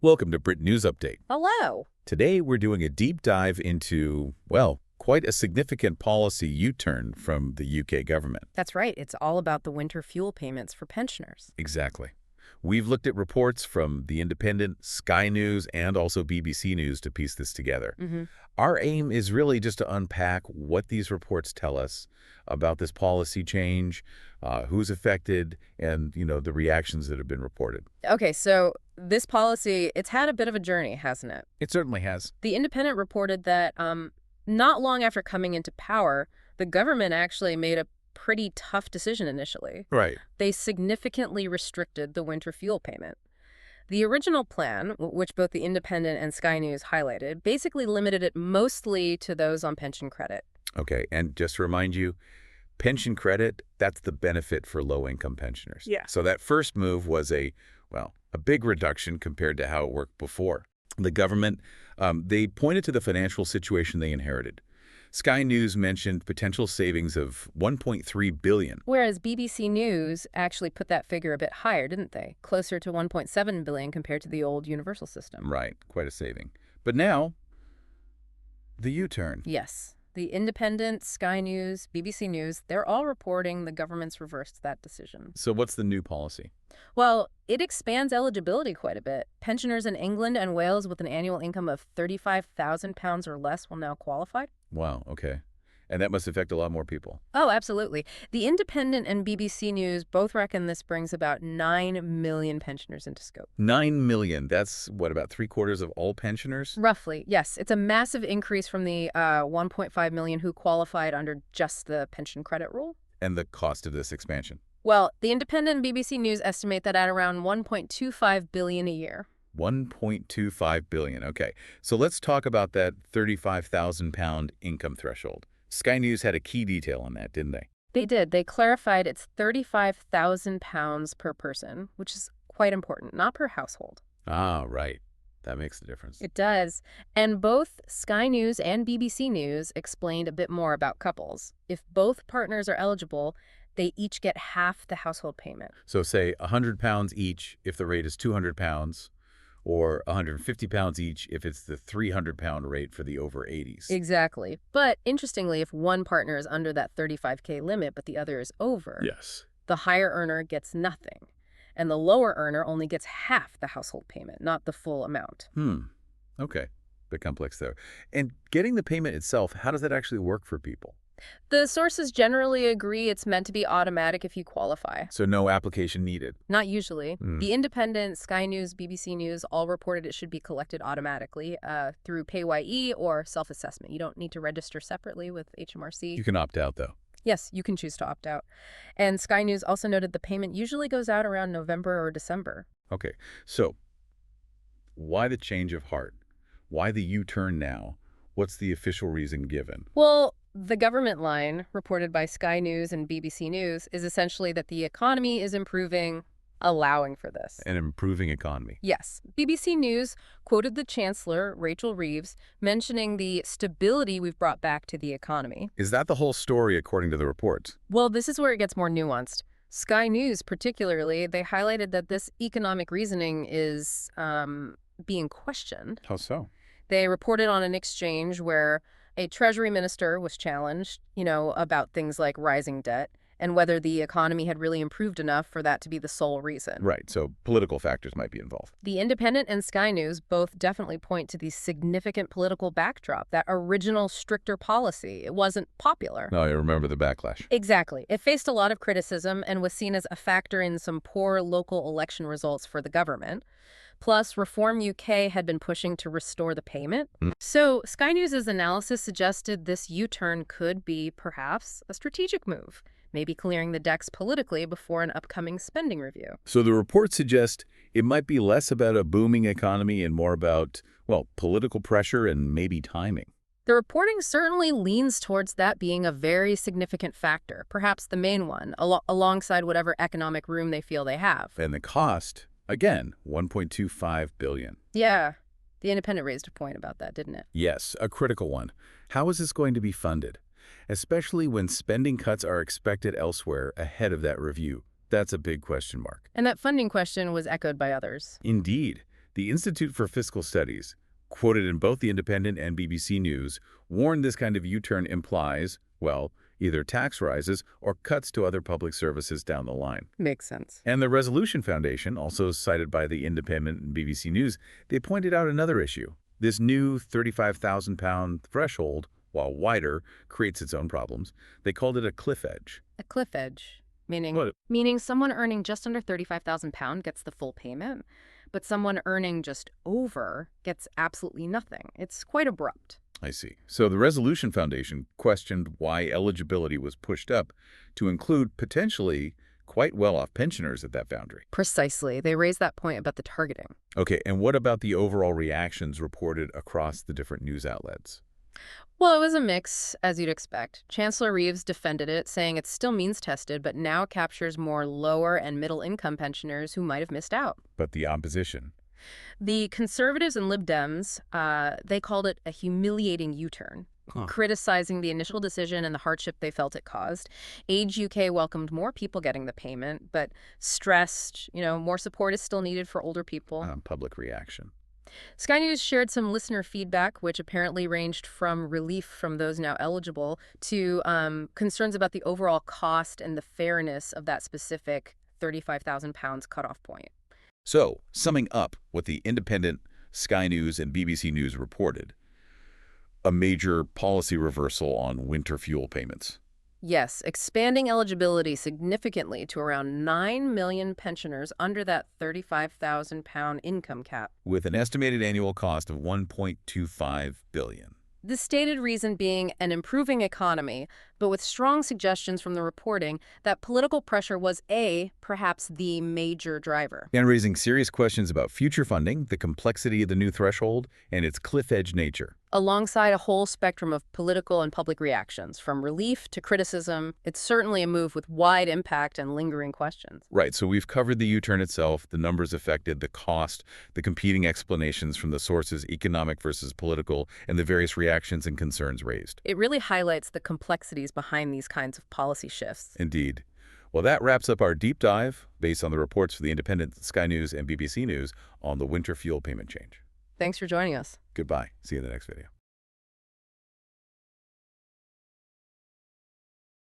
Welcome to BritNews Update. Hello. Today we're doing a deep dive into, well, quite a significant policy U-turn from the UK government. That's right. It's all about the winter fuel payments for pensioners. Exactly. We've looked at reports from The Independent, Sky News, and also BBC News to piece this together. Our aim is really just to unpack what these reports tell us about this policy change, who's affected, and, the reactions that have been reported. Okay, so this policy, it's had a bit of a journey, hasn't it? It certainly has. The Independent reported that not long after coming into power, the government actually made a pretty tough decision initially. Right. They significantly restricted the winter fuel payment. The original plan, which both the Independent and Sky News highlighted, basically limited it mostly to those on pension credit. Okay, and just to remind you, pension credit, that's the benefit for low-income pensioners. Yeah. So that first move was a big reduction compared to how it worked before. The government, they pointed to the financial situation they inherited. Sky News mentioned potential savings of $1.3 billion. Whereas BBC News actually put that figure a bit higher, didn't they? Closer to $1.7 billion compared to the old universal system. Right, quite a saving. But now, the U-turn. Yes. The Independent, Sky News, BBC News, they're all reporting the government's reversed that decision. So what's the new policy? Well, it expands eligibility quite a bit. Pensioners in England and Wales with an annual income of £35,000 or less will now qualify. Wow, okay. And that must affect a lot more people. Oh, absolutely. The Independent and BBC News both reckon this brings about 9 million pensioners into scope. 9 million. That's, what, about 3/4 of all pensioners? Roughly, yes. It's a massive increase from the 1.5 million who qualified under just the pension credit rule. And the cost of this expansion? Well, the Independent and BBC News estimate that at around $1.25 billion a year. $1.25 billion. Okay, so let's talk about that £35,000 income threshold. Sky News had a key detail on that, didn't they? They did. They clarified it's £35,000 per person, which is quite important, not per household. Ah, right. That makes a difference. It does. And both Sky News and BBC News explained a bit more about couples. If both partners are eligible, they each get half the household payment. So say £100 each if the rate is £200, or £150 each if it's the £300 rate for the over 80s. Exactly. But interestingly, if one partner is under that 35K limit but the other is over, Yes. the higher earner gets nothing. And the lower earner only gets half the household payment, not the full amount. Okay. Bit complex there. And getting the payment itself, how does that actually work for people? The sources generally agree it's meant to be automatic if you qualify. So no application needed. Not usually. The Independent, Sky News, BBC News all reported it should be collected automatically through PayYE or self-assessment. You don't need to register separately with HMRC. You can opt out, though. Yes, you can choose to opt out. And Sky News also noted the payment usually goes out around November or December. Okay, so why the change of heart? Why the U-turn now? What's the official reason given? Well, the government line, reported by Sky News and BBC News, is essentially that the economy is improving, allowing for this. An improving economy. Yes. BBC News quoted the Chancellor, Rachel Reeves, mentioning the stability we've brought back to the economy. Is that the whole story according to the reports? Well, this is where it gets more nuanced. Sky News, particularly, they highlighted that this economic reasoning is being questioned. How so? They reported on an exchange where a Treasury minister was challenged, about things like rising debt and whether the economy had really improved enough for that to be the sole reason. Right, so political factors might be involved. The Independent and Sky News both definitely point to the significant political backdrop, that original stricter policy. It wasn't popular. No, I remember the backlash. Exactly. It faced a lot of criticism and was seen as a factor in some poor local election results for the government. Plus, Reform UK had been pushing to restore the payment. So Sky News' analysis suggested this U-turn could be, perhaps, a strategic move, maybe clearing the decks politically before an upcoming spending review. So the reports suggest it might be less about a booming economy and more about, political pressure and maybe timing. The reporting certainly leans towards that being a very significant factor, perhaps the main one, alongside whatever economic room they feel they have. And the cost, again, $1.25 billion. Yeah. The Independent raised a point about that, didn't it? Yes, a critical one. How is this going to be funded? Especially when spending cuts are expected elsewhere ahead of that review. That's a big question mark. And that funding question was echoed by others. Indeed. The Institute for Fiscal Studies, quoted in both the Independent and BBC News, warned this kind of U-turn implies, well, either tax rises or cuts to other public services down the line. Makes sense. And the Resolution Foundation, also cited by the Independent and BBC News, they pointed out another issue. This new £35,000 threshold, while wider, creates its own problems. They called it a cliff edge. A cliff edge, meaning What? meaning someone earning just under £35,000 gets the full payment, but someone earning just over gets absolutely nothing. It's quite abrupt. I see. So the Resolution Foundation questioned why eligibility was pushed up to include potentially quite well-off pensioners at that boundary. Precisely. They raised that point about the targeting. Okay, and what about the overall reactions reported across the different news outlets? Well, it was a mix, as you'd expect. Chancellor Reeves defended it, saying it's still means-tested, but now captures more lower and middle-income pensioners who might have missed out. But the opposition? The conservatives and Lib Dems, they called it a humiliating U-turn, criticizing the initial decision and the hardship they felt it caused. Age UK welcomed more people getting the payment, but stressed, more support is still needed for older people. Public reaction. Sky News shared some listener feedback, which apparently ranged from relief from those now eligible to concerns about the overall cost and the fairness of that specific £35,000 cutoff point. So, summing up what the Independent, Sky News, and BBC News reported, a major policy reversal on winter fuel payments. Yes, expanding eligibility significantly to around 9 million pensioners under that £35,000 income cap. With an estimated annual cost of $1.25 billion. The stated reason being an improving economy, but with strong suggestions from the reporting that political pressure was perhaps the major driver. And raising serious questions about future funding, the complexity of the new threshold, and its cliff-edge nature. Alongside a whole spectrum of political and public reactions, from relief to criticism, it's certainly a move with wide impact and lingering questions. Right, so we've covered the U-turn itself, the numbers affected, the cost, the competing explanations from the sources, economic versus political, and the various reactions and concerns raised. It really highlights the complexities behind these kinds of policy shifts. Indeed. Well, that wraps up our deep dive, based on the reports for the Independent, Sky News, and BBC News, on the winter fuel payment change. Thanks for joining us. Goodbye. See you in the next video.